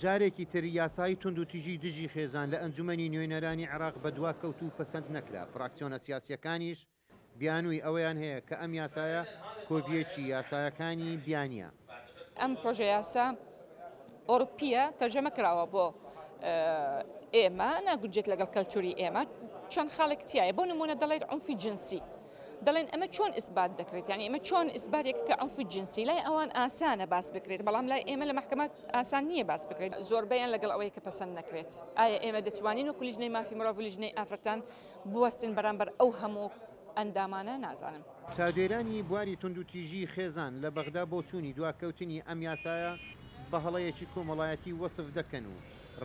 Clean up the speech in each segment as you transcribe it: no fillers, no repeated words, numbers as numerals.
جارێکی تر یاسایی تونند و تیژی دژی خێزان لە ئەنجومەنی نوێنەرانی عێراق بەدوا کەوت و پەسەند نەکرا. فراکسیۆنە سیاسیەکانیش بیانووی ئەوەیان هەیە کە ئەم یاسایە کۆپیەکی یاسایەکانی بیانیە. ئەم پرۆژە یاسا ئۆروپیە تەرجەمە کراوە بۆ ئێمە ناگوجێت لەگەڵ کەلتوری ئێمە چەند خاڵێک تایە بۆ نمونە دەڵێت عنفی جنسی دەڵێن ئەمە چۆن ئیسبات دەکرێت یعنی ئەمە چۆن ئیسباتێک کە عنفی جنسی لای ئەوان ئاسانە باس بکرێت بەڵام لای ئێمە لە محکەمات ئاسان نییە باس بکرێت زۆربەیان لەگەڵ ئەوەیە کە پەسەند نەکرێت ئایا ئێمە دەتوانین و لیژنەی مافی مرۆڤ و لیژنەی ئافرەتان بوەستن بەرامبەر ئەو هەموو ئەندامانە نازانم. چاودێرانی بواری تونند و تیژی خێزان لە بەغدا بۆ چوونی دواکەوتنی ئەم یاسایە بە هەڵەیەکی کۆمەڵایەتی وەسف دەکەن و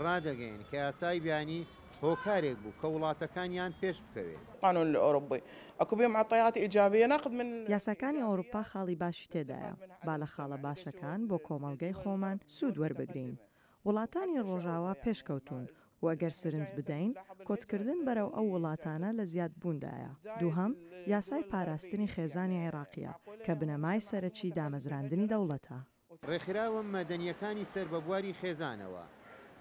ڕادەگەین کە یاسای بیانی هۆکارێک بوو کە وڵاتەکانیان پێش بکەوێت. قانون الأوروبي أكو بهم معطيات إيجابية ناخذ من یاساکانی ئەوروپا خاڵی باشی تێدایە با لە خاڵە باشەکان بۆ کۆمەڵگەی خۆمان سوود وەربگرین. وڵاتانی ڕۆژاوا پێشکەوتون و ئەگەر سرنج بدەین کۆچکردن بەرەو ئەو وڵاتانە لە زیادبووندایە. دووهەم یاسای پاراستنی خێزانی عێراقیە کە بنەمای سەرەکی دامەزراندنی دەوڵەتە. ڕێکخراوە مەدەنیەکانی سەر بە بواری خێزانەوە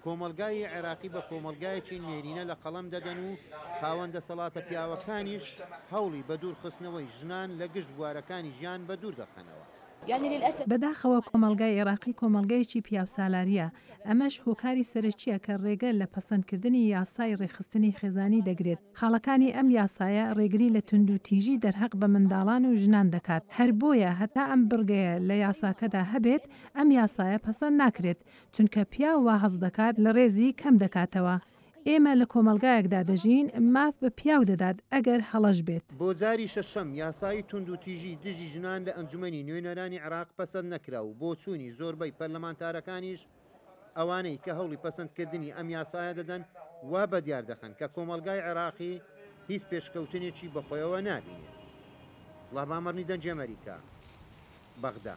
کۆمەلگای عێراقی بە کۆمەلگایەکی نێرینە لە قەڵەم دەدەن و خاوەندە سەڵاتە پیاوەکانیش هەوڵی بە دوورخستنەوەی ژنان لە گشت بوارەکانی ژیان بە دوور دەخەنەوە. بەداخەوە کۆمەلگای عێراقی کۆمەلگایەکی پیاوسالاریە ئەمەش هۆکاری سەرەکیە کە ڕێگە لە پەسەندکردنی یاسای ڕێخستنی خێزانی دەگرێت. خاڵەکانی ئەم یاسایە ڕێگری لە تونند و تیژی دەرهەق بە منداڵان و ژنان دەکات. هەر بۆیە هەتا ئەم بڕگەیە لە یاساکەدا هەبێت ئەم یاسایە پەسەند ناکرێت چونکە پیا وا هەز دەکات لە ڕێزی کەم دەکاتەوە. ئێمە لە کۆمەلگایەکدا دەژین ماف بە پیاو دەدات ئەگەر هەڵەش بێت. بۆ جاری شەشەم یاسای تونند و تیژی دژی ژنان لە ئەنجومەنی نوێنەرانی عێراق پەسەند نەکرا و بۆ چوونی زۆربەی پەرلەمانتارەکانیش ئەوانەی کە هەوڵی پەسەندکردنی ئەم یاسایە دەدەن وا بە دیار دەخەن کە کۆمەلگای عێراقی هیچ پێشکەوتنێکی بەخۆیەوە نابینێت. سڵاو بامەڕنی دەنجی ئەمریکا بەغدا.